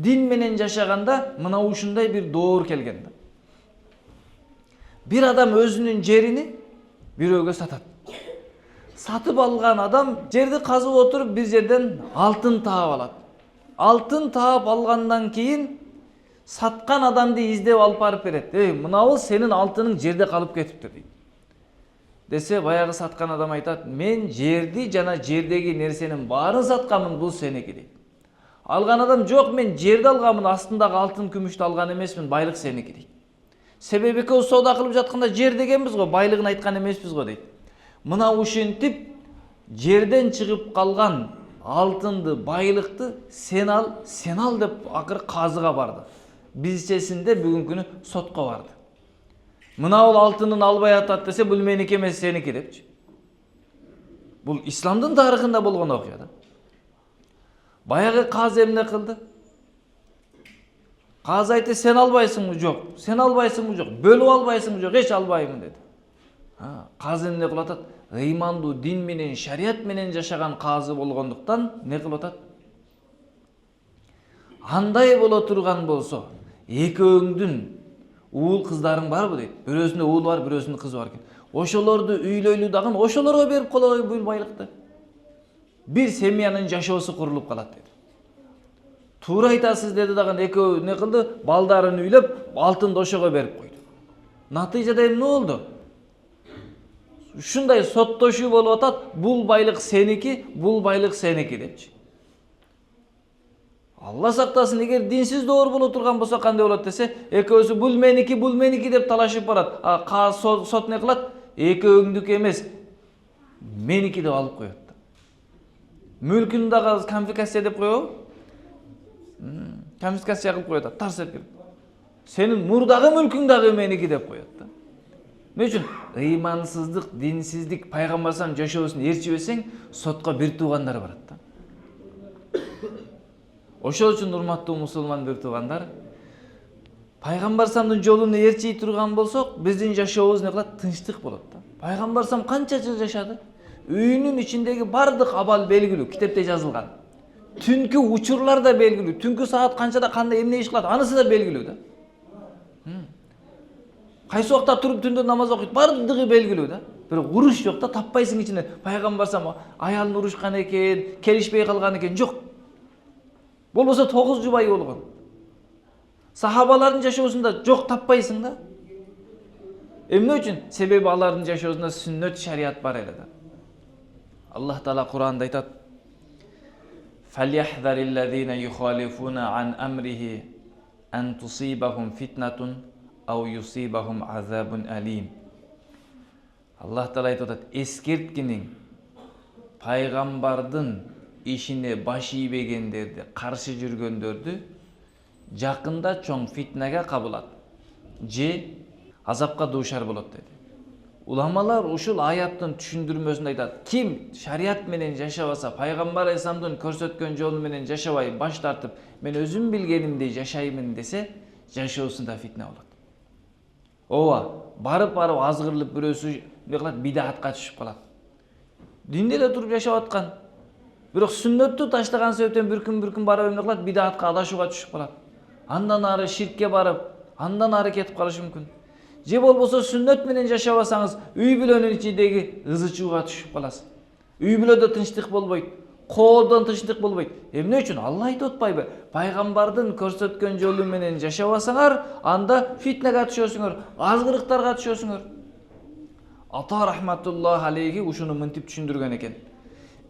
дин менен жашаганда мына ушундай бир доор келген. Bir adam özünün жерini бирөөгө сатат. Сатып алган адам жерди казып отуруп бир жерден алтын таап алат. Алтын таап алгандан кийин саткан адамды издеп алып барып берет. Мынабы сенин алтының жерде калып кетипти дейт. Десе баягы саткан адам айтат, мен жерди жана жердеги нерсенин баарын сатканмын, бул сеники дейт. Алган адам жок, мен жерди алганмын, астындагы алтын күмүштү алган эмесмин, байлык сеники дейт. Себеби экөөбүз соода кылып жатканда жер дегенбиз го, байлыгын айткан эмеспиз го дейт. Мына ушинтип жерден чыгып калган алтынды, байлыкты сен ал деп акыры казыга барды. Бизчесинде бүгүнкү күнү сотко барды. Мына ол алтынын албай атат десе, бул меники эмес, сеники депчи. Бул исламдын тарыхында болгон окуя да. Баягы казы эмне кылды? Казы айтты, сен албайсыңбы? Жок. Сен албайсыңбы? Жок. Бөлүп албайсыңбы? Жок. Эч албаймын деди. Казы эмне кылып атат? Ыймандуу дин менен, шарият менен жашаган казы болгондуктан не кылып атат? Андай боло турган болсо, экөөңдүн уул кыздарың барбы дейт. Бирөөсүндө уул бар, бирөөсүндө кыз бар экен. Ошолорду үйлөйлүү дагы ошолорго берип коелой бул байлыкты. Бир семьянын жашоосу курулуп калат деди. Туура айтасыз деди дагы, экөө не кылды? Балдарын үйлөп, алтынды ошого берип койду. Натыйжада эмне болду? Ушундай соттошуу болуп атат, бул байлык сеники, бул байлык сеники депчи. Алла сактасын, эгер динсиз доор боло турган болсо кандай болот десе, экөөсү бул меники деп талашып барат. Сот не кылат? Экөөңдүкү эмес, меники деп алып коет. Мүлкүн дагы конфискация деп коебу? Конфискация кылып коет, тарс этип. Сенин мурдагы мүлкүң дагы меники деп коет да. Эмне үчүн? Ыймансыздык, динсиздик, пайгамбар салам жашоосун ээрчибесең, сотко бир туугандар барат да. Ошол үчүн урматтуу мусулман бир туугандар, пайгамбар саламдын жолун ээрчий турган болсок, биздин жашообуз не кылат? Тынчтык болот да. Пайгамбар салам канча жыл жашады? Үйүнүн ичиндеги бардык абал белгилүү, китепте жазылган. Түнкү учурлар да белгилүү, түнкү саат канчада кандай эмне иш кылат, анысы да белгилүү да. Кайсы убакта туруп түндө намаз окуйт, бардыгы белгилүү да. Бирок уруш жок да, таппайсың ичинен. Пайгамбар салам аялын урушкан экен, келишпей калган экен, жок. Болбосо 9 жубай болгон. Сахабалардын жашоосунда жок, таппайсың да. Эмне үчүн? Себеби алардын жашоосунда сүннөт шарият бар эле да. Аллах Таала Кур'анда айтат: "Фальяхзариллазина юхалифуна ан амрихи ан тусибахум фитнатун ау юсибахум азабун алим." Аллах Таала айтат: "Эскерткиниң пайгамбардын ишине баш ийбегендерди, каршы жүргөндөрдү жакында чоң фитнеге кабылат, же азапка дуушар болот" деди. Уламалар ушул аяттын түшүндүрмөсүндө айтат: ким шарият менен жашабаса, пайгамбар алейхисаламдын көрсөткөн жолу менен жашабай, баш тартып, мен өзүм билгенимдей жашаймын десе, жашоосунда фитне болот. Ооба, барып азгырылып бирөөсү не кылат? Бидатка түшүп калат. Динде эле туруп жашап аткан. Бирок сүннөттү таштаган себептен bir күн барып эмне кылат? Бидатка, адашууга түшүп калат. Андан ары ширкке барып, андан ары кетип калышы мүмкүн. Же болбосо сүннөт менен жашабасаңыз, үй бүлөнүн ичиндеги ызычууга түшүп каласыз. Үй бүлөдө тынчтык болбойт, коодон тынчтык болбойт. Эмне үчүн? Алла айтып атпайбы? Пайгамбардын көрсөткөн жолу менен жашабасаңар, анда фитнеге түшөсүңөр, азгырыктарга түшөсүңөр. Ата рахматуллах алейхи ушуну мынтип түшүндүргөн экен.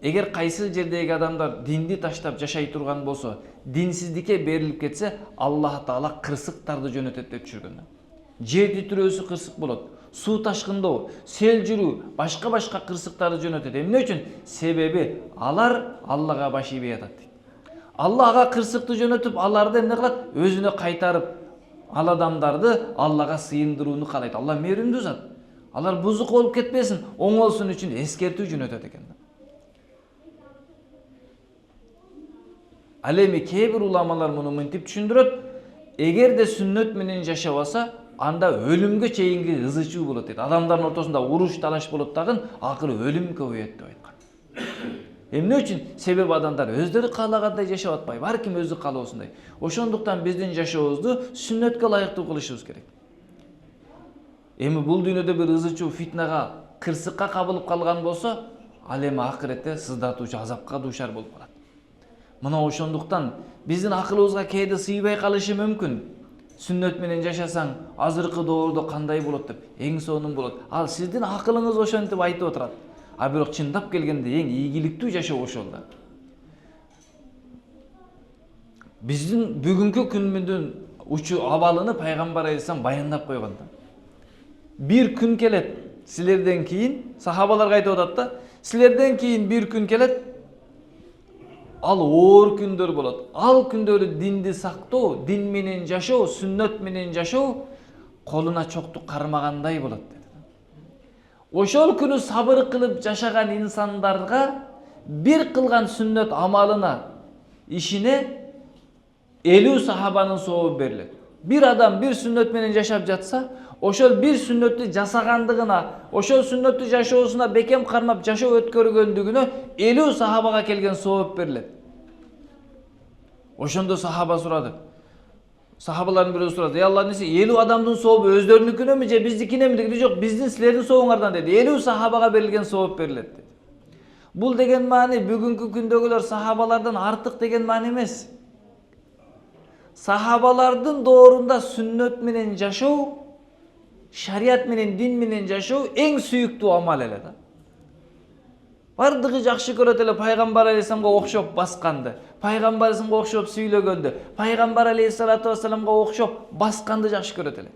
Эгер кайсы жердеги адамдар динди таштап жашай турган болсо, динсиздикке берилип кетсе, Аллах Таала кырсыктарды жөнөтөт деп түшүргөн. Жер титирөөсү кырсык болот, суу ташкындоо, сел жүрүү, башка кырсыктарды жөнөтөт. Эмне үчүн? Себеби алар Аллага баш ийбей атат. Аллага кырсыкты жөнөтүп, аларды эмне кылат? Өзүнө кайтарып, ал адамдарды Аллага сыйындырууну каалайт. Алла мээримдүү зат. Алар бузук болуп кетпесин, оңолсун үчүн эскертүү жөнөтөт экен. Ал эми кээ бир уламалар муну мынтип түшүндүрөт: эгерде сүннөт менен жашабаса, анда өлүмгө чейинки ызычуу болот дейт. Адамдардын ортосунда уруш талаш болот дагы, акыры өлүм көбөйөт деп айткан. Эмне үчүн? Себеби адамдар өздөрү каалагандай жашап атпайбы. Ар ким өзү каалоосундай. Ошондуктан биздин жашообузду сүннөткө ылайыктуу кылышыбыз керек. Эми бул дүйнөдө бир ызычуу фитнага, кырсыкка кабылып калган болсо, ал эми акыретте сыздатуучу азапка дуушар болуп калат. Мына ошондуктан биздин акылыбызга кээде сыйбай калышы мүмкүн. Сүннөт менен жашасаң, азыркы доордо кандай болот деп, эң сонун болот. Ал сиздин акылыңыз ошентип айтып отурат. А бирок чындап келгенде эң ийгиликтүү жашоо ошол да. Биздин бүгүнкү күнүмдүн учу абалыны пайгамбар алейхиссалам баяндап койгон да. Bir күн келет, силерден кийин, сахабаларга айтып атат да, силерден кийин bir күн келет, ал оор күндөр болот. Ал күндөрү динди сактоо, дин менен жашоо, сүннөт менен жашоо колуна чокту кармагандай болот деди. Ошол күнү сабыр кылып жашаган инсандарга бир кылган сүннөт амалына, ишине 50 сахабанын сообу берилет. Bir адам bir сүннөт менен жашап жатса, ошол bir сүннөттү жасагандыгына, ошол сүннөттү жашоосуна бекем кармап жашоо өткөргөндүгүнө 50 сахабага келген сооп берилет. Ошондо сахаба сурады. Сахабалардын бирөө сурады: "Алланын иши 50 адамдын сообу өздөрүнүкүнөмү же биздикинеби?" деди. "Жок, биздин силердин сообуңардан" деди. 50 сахабага берилген сооп берилет деди. Бул деген маани бүгүнкү күндөгүлөр сахабалардан артык деген маани эмес. Сахабалардын доорунда сүннөт менен жашоо, шариат менен, дин менен жашоо эң сүйүктүү амал эле да. Бардыгы жакшы көрөт эле пайгамбар алейхисаламга окшоп басканды, пайгамбар алейхисаламга окшоп сүйлөгөндү, пайгамбар алейхиссалату вассаламга окшоп басканды жакшы көрөт эле.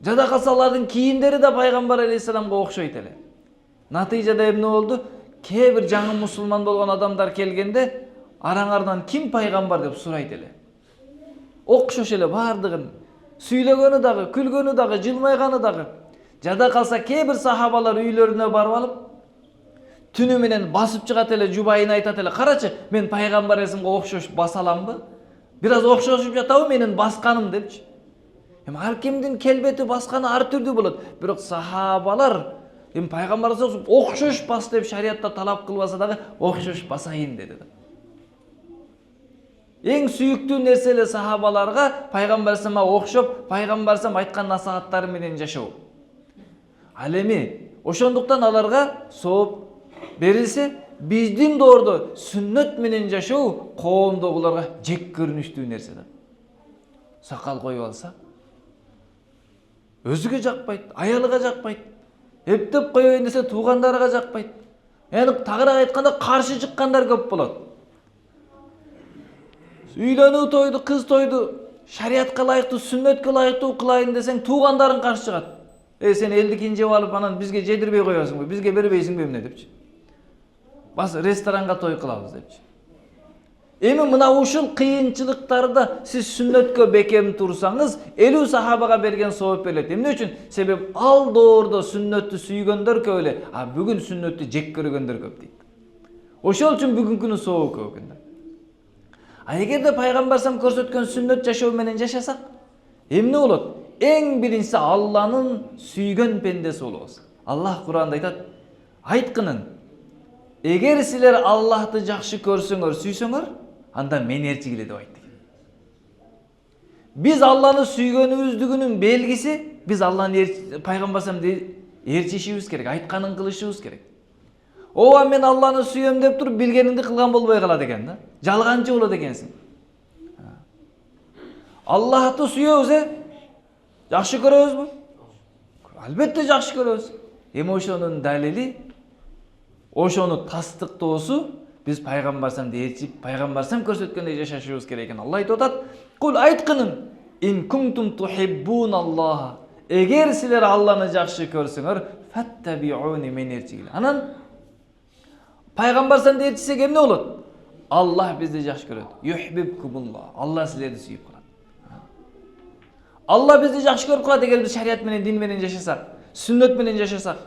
Жада калса алардын кийимдери да пайгамбар алейхиссаламга окшойт эле. Натыйжада эмне болду? Кээ бир жаңы мусулман болгон адамдар келгенде, араңардан ким пайгамбар деп сурайт эле. Окшош эле бардыгын. Сүйлөгөнү дагы, күлгөнү дагы, жылмайганы дагы. Жада калса кээ бир сахабалар үйлөрүнө барып алып, түнү менен басып чыгат эле, жубайына айтат эле: "Карачы, мен пайгамбар алейхисаламга окшош баса аламбы? Бир аз окшошуп жатабы менин басканым" депчи. Эми ар кимдин келбети басканы ар түрдүү болот. Бирок сахабалар эми пайгамбар алейхисалам окшош бас деп шариатта талап кылбаса дагы окшош басайын деди да. Эң сүйүктүү нерсе эле сахабаларга пайгамбар алейхисаламга окшоп, пайгамбар алейхисалам айткан насааттары менен жашоо. Ал эми ошондуктан аларга сооп берилсе, биздин доордо сүннөт менен жашоо коомдогуларга жек көрүнүштүү нерсе да. Сакал коюп алса, өзүгө жакпайт, аялыга жакпайт. Эптеп коёюн десе туугандарга жакпайт. Эми тагыраак айтканда каршы чыккандар көп болот. Үйлөнүү тойду, кыз тойду шариатка ылайыктуу, сүннөткө ылайыктуу кылайын десең, туугандарың каршы чыгат. Сен элдикин жеп алып, анан бизге жедирбей коесуңбу, бизге бербейсиңби эмне депчи. Бас ресторанга той кылабыз депчи. Эми мына ушул кыйынчылыктарда сиз сүннөткө бекем турсаңыз, 50 сахабага берген сооп берилет. Эмне үчүн? Себеп ал доордо сүннөттү сүйгөндөр көп эле, а бүгүн сүннөттү жек көргөндөр көп дейт. Ошол үчүн бүгүнкүнүн сообу көп экен да. А эгерде пайгамбар сам көрсөткөн сүннөт жашоо менен жашасак, эмне болот? Эң биринчиси Алланын сүйгөн пендеси болобуз. Аллах Кур'анда айтат: "Айткынын, эгер силер Аллахты жакшы көрсөңөр, сүйсөңөр, анда мен ээрчигиле" деп айтты. Биз Алланы сүйгөнүбүздүгүнүн белгиси, биз Алланы пайгамбар сам ээрчишибиз керек, айтканын кылышыбыз керек. Ооба мен Алланы сүйөм деп туруп билгениңди кылган болбой калат экен да. Жалганчы болот экенсиң. Аллахты сүйөбүз, жакшы көрөбүзбү? Албетте жакшы көрөбүз. Эми ошонун далили, ошону тастыктоосу биз пайгамбар самды ээрчип, пайгамбар сам көрсөткөндөй жашашыбыз керек экен. Алла айтып атат: "Кул айткынын, ин кунтум тухиббуналлаха". Эгер силер Алланы жакшы көрсөңөр, фаттабиуни, мен ээрчигиле. Анан пайгамбар самды ээрчисек эмне болот? Аллах бизди жакшы көрөт. Юхиббукумуллах. Алла силерди сүйүп калат. Алла бизди жакшы көрүп калат эгер биз шариат менен, дин менен жашасак, сүннөт менен жашасак.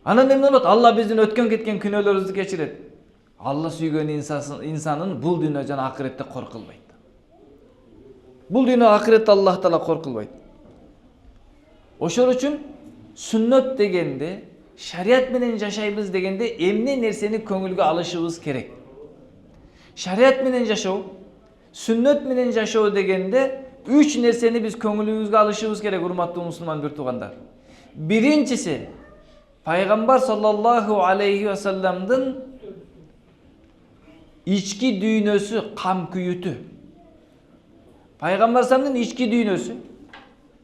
Анан эмне болот? Алла биздин өткөн кеткен күнөөлөрүбүздү кечирет. Алла сүйгөн инсанын бул дүйнө жана акыретте коркулбайт. Бул дүйнө акыретте Аллах Таала коркулбайт. Ошол үчүн сүннөт дегенде, şariat menen жашайбыз дегенде эмне нерсени көңүлгө алышыбыз керек. Şariat menen жашоо, сүннөт менен жашоо дегенде 3 нерсени биз көңүлүбүзгө алышыбыз керек, урматтуу мусулман бир туугандар. Биринчиси, Пайгамбар саллаллаху алейхи ва салламдын ички дүйнөсү, кам күйүтү. Пайгамбар саллаллаху ички дүйнөсү,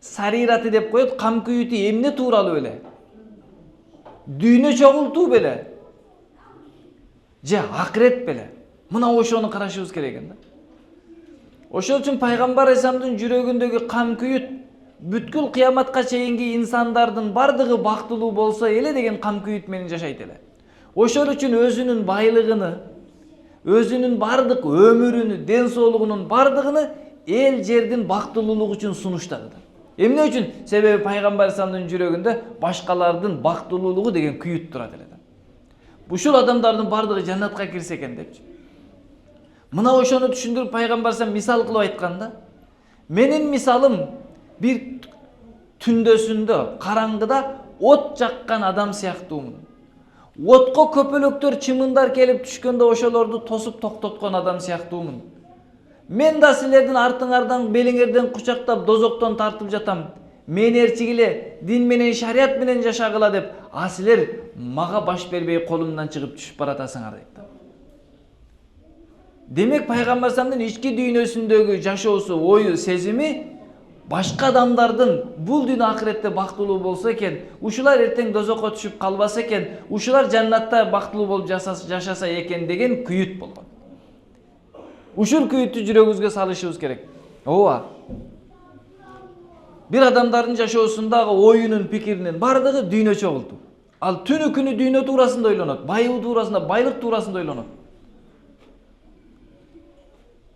сарираты деп коет, кам күйүтү эмне тууралуу эле? Дүйнө чогултуу беле? Же акырет беле? Мына ошону карашыбыз керек экен да. Ошол үчүн Пайгамбар Эсамдын жүрөгүндөгү кам күйүт бүткүл кыяматка чейинки инсандардын бардыгы бактылуу болсо эле деген кам күйүт менен жашайт эле. Ошол үчүн өзүнүн байлыгыны, өзүнүн бардык өмүрүнү, ден соолугунун бардыгыны эл жердин бактылуулугу үчүн сунуштады. Эмне үчүн? Себеби Пайгамбар Эсамдын жүрөгүндө башкалардын бактылуулугу деген күйүт турат эле. Ушул адамдардын бардыгы жаннатка кирсе экен депчи. Мына ошону түшүндүрүп Пайгамбар Эсам мисал кылып айтканда, менин мисалым бир түндөсүндө, караңгыда от жаккан адам сыяктуумун. Отко көпөлөктөр, чымындар келип түшкөндө ошолорду тосуп токтоткон адам сыяктуумун. Мен да силердин артыңардан, белиңерден кучактап, дозоктон тартып жатам. Мени ээрчигиле, дин менен, шариат менен жашагыла деп, а силер мага баш бербей колумдан чыгып түшүп баратасыңар дейт. Демек Пайгамбар Эсамдын ички дүйнөсүндөгү жашоосу, ою, сезими башка адамдардын бул дүйнө акыретте бактылуу болсо экен, ушулар эртең дозокко түшүп калбаса экен, ушулар жаннатта бактылуу болуп жашаса экен деген күйүт болгон. Ушул күйүттү жүрөгүбүзгө салышыбыз керек. Ооба. Бир адамдардын жашоосундагы оюнун, пикиринин бардыгы дүйнө чогултуу. Ал түнү күнү дүйнө туурасында ойлонот, байуу туурасында, байлык туурасында ойлонот.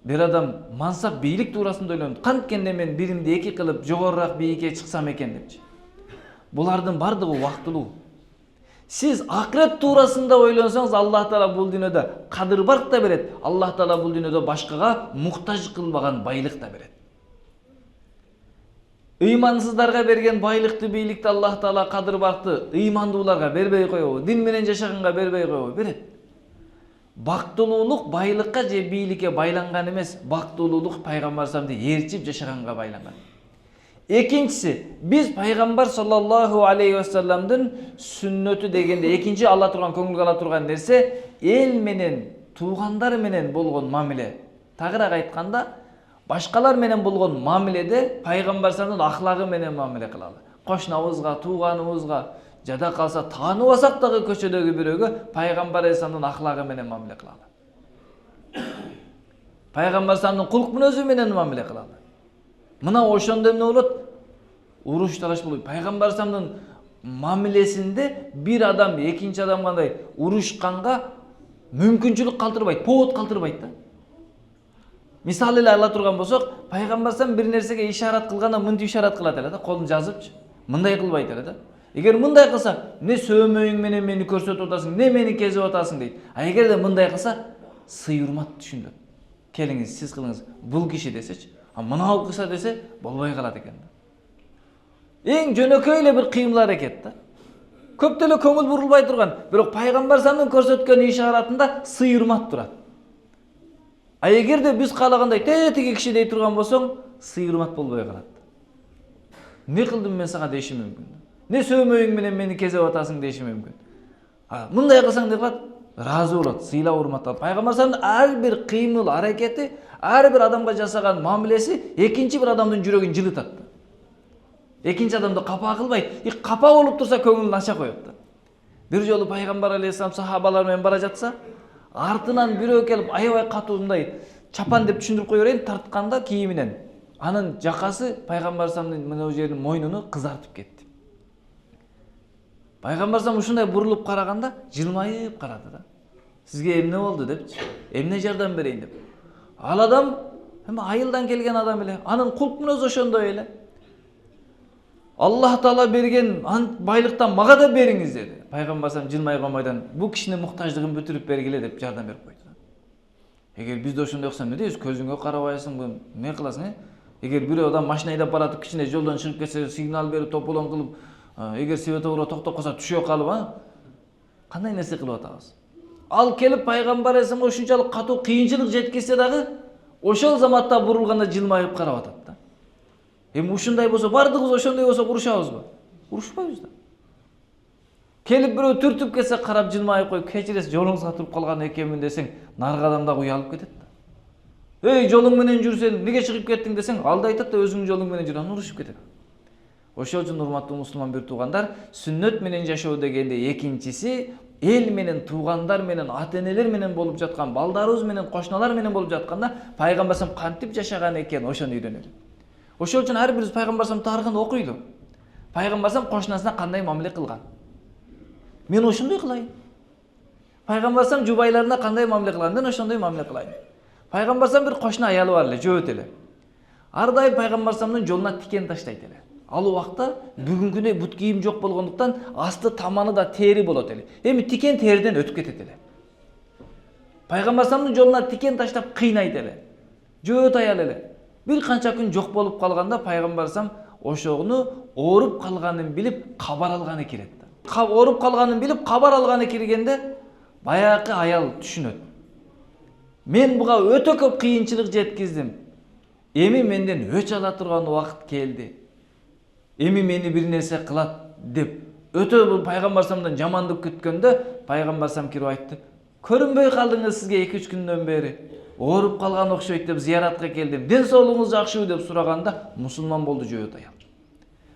Бир адам мансап, бийлик туурасында ойлонот. Канткенде мен биримди эки кылып жогорураак бийикке чыксам экен депчи. Булардын бардыгы убактылуу. Сиз акырет туурасында ойлонсоңуз, Аллах Таала бул дүйнөдө кадыр барк да берет. Аллах Таала бул дүйнөдө башкага муктаж кылбаган байлык да берет. Ыймансыздарга берген байлыкты, бийликти Аллах Таала кадыр баркты ыймандууларга бербей коебу, дин менен жашаганга бербей коебу, берет. Бактылуулук байлыкка же бийликке байланган эмес, бактылуулук Пайгамбар Эсамды ээрчип жашаганга байланган. Экинчиси, биз Пайгамбар саллаллаху алейхи ва салламдын сүннөтү дегенде экинчи ала турган, көңүлгө ала турган нерсе эл менен, туугандар менен болгон мамиле. Тагыраак айтканда, башкалар менен болгон мамиледе Пайгамбар Эсамдын ахлагы менен мамиле кылалы. Кошнабызга, тууганыбызга, жада калса тааныбасак дагы көчөдөгү бирөөгө Пайгамбар Эсамдын ахлагы менен мамиле кылалы. Пайгамбар Эсамдын кулк мүнөзү менен мамиле кылалы. Мына ошондо эмне болот? Уруш талаш болбойт. Пайгамбар Эсамдын мамилесинде бир адам экинчи адам кандай урушканга мүмкүнчүлүк калтырбайт, повод калтырбайт да. Мисал эле ала турган болсок, Пайгамбар Эсам бир нерсеге ишарат кылганда мынтип ишарат кылат эле да, колун жазыпчы. Мындай кылбайт эле да. Эгер мындай кылса, не сөмөйүң менен мени көрсөтүп атасың, не мени кезип атасың дейт. А эгерде мындай кылса, сый урмат түшүндүр. Келиңиз, сиз кылыңыз, бул киши десечи, а мынау кылса десе, болбой калат экен да. Эң жөнөкөй эле бир кыймыл аракет да. Көп деле көңүл бурулбай турган, бирок Пайгамбар Эсамдын көрсөткөн ишаратында сый урмат турат. А эгерде биз каалагандай тетиги киши дей турган болсоң, сый урмат болбой калат. Не кылдым мен сага деши мүмкүн. Не сөмөйүң менен мени кезеп атасың деши мүмкүн. Мындай кылсаң деп калат, ыраазы болот, сыйлап урматталат. Пайгамбар Эсамдын ар бир кыймыл аракети, ар бир адамга жасаган мамилеси экинчи бир адамдын жүрөгүн жылытат. Экинчи адамды капа кылбайт. Капа болуп турса көңүлүн ача коет да. Бир жолу Пайгамбар алейхиссалам сахабалар менен бара жатса, артынан бирөө келип аябай катууундай чапан деп түшүндүрүп кое берейин, тартканда кийиминен. Анын жакасы Пайгамбар Эсамдын мына жеринин мойнуну кызартып кетти. Пайгамбар Эсам ушундай бурулуп караганда жылмайып карады да. Сизге эмне болду депчи, эмне жардам берейин деп. Ал адам эми айылдан келген адам эле, анын кулк мүнөзү ошондой эле. Аллах Таала берген байлыктан мага да бериңиз деди. Пайгамбар Эсам жылмай коймойдон бул кишинин муктаждыгын бүтүрүп бергиле деп жардам берип койду. Эгер бизде ошондой кылсам, эмне дейсиз? Көзүңө карабайсың, эмне кыласың? Эгер бирөө адам машина айдап баратып, кичине жолдон чыгып кетсе, сигнал берип, тополоң кылып, Эгер светофор токтоп калса түшө калып, кандай нерсе кылып атабыз? Ал келип пайгамбар алейхисалам ушунчалык катуу кыйынчылык жеткизсе дагы ошол заматта бурулганда жылмайып карап атат да. Эми ушундай болсо, бардыгыбыз ошондой болсо урушабызбы? Урушпайбыз да. Келип бирөө түртүп кетсе карап жылмайып коюп, кечиресиз, жолуңузга туруп калган экенмин десең, наркы адам дагы уялып кетет да. Эй, жолуң менен жүрсөң, эмнеге чыгып кеттиң десең, ал да айтат да өзүңүн жолуң менен жүр, анан урушуп кетет. Ошол үчүн урматтуу мусулман бир туугандар, сүннөт менен жашоо дегенде экинчиси эл менен, туугандар менен, ата-энелер менен болуп жаткан, балдарыбыз менен, кошуналар менен болуп жатканда пайгамбар салам кантип жашаган экен, ошону үйрөнөлү. Ошол үчүн ар бирибиз пайгамбар салам тарыхын окуйлу. Пайгамбар салам кошунасына кандай мамиле кылган? Мен ошондой кылайын. Пайгамбар салам жубайларына кандай мамиле кылган? Мен ошондой мамиле кылайын. Пайгамбар салам бир кошуна аялы бар эле, жөөт эле. Ар дайым пайгамбар саламдын жолуна тикен таштайт эле. Ал убакта бүгүнкүндөй бут кийим жок болгондуктан асты таманы да тери болот эле. Эми тикен териден өтүп кетет эле. Пайгамбар саламдын жолуна тикен таштап кыйнайт эле. Жөөт аял эле. Бир канча күн жок болуп калганда пайгамбар салам ошону ооруп калганын билип кабар алганы кирет. Ооруп калганын билип кабар алганы киргенде баягы аял түшүнөт. Мен буга өтө көп кыйынчылык жеткиздим. Эми менден өч ала турган убакыт келди. Эми мени бир нерсе кылат деп өтө пайгамбар саламдан жамандык күткөндө пайгамбар салам кирип айтты. Көрүнбөй калдыңыз сизге 2-3 күндөн бери. Ооруп калган окшойт деп зыяратка келдим. Ден соолугуңуз жакшыбы деп сураганда мусулман болду жөөт аял.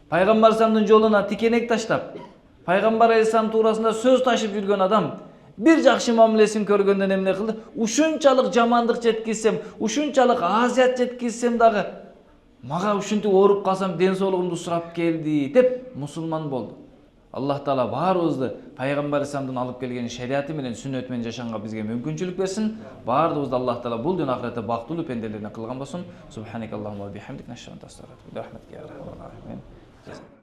Пайгамбар саламдын жолуна тикенек таштап, пайгамбар алейхисалам туурасында сөз ташып жүргөн адам бир жакшы мамилесин көргөндөн эмне кылды? Ушунчалык жамандык жеткизсем, ушунчалык азият жеткизсем дагы мага ушинтип ооруп калсам ден соолугумду сурап келди деп мусулман болду. Аллах Таала баарыбызды пайгамбар алейхисаламдын алып келген шариаты менен, сүннөтү менен жашаганга бизге мүмкүнчүлүк берсин. Баарыбызды Аллах Таала бул дүйнө ахиретте бактылуу пенделерден кылган болсун. Субханакаллахумма ва бихамдик, нашхаду ан ла илаха илля анта, астагфирука ва атубу илейк.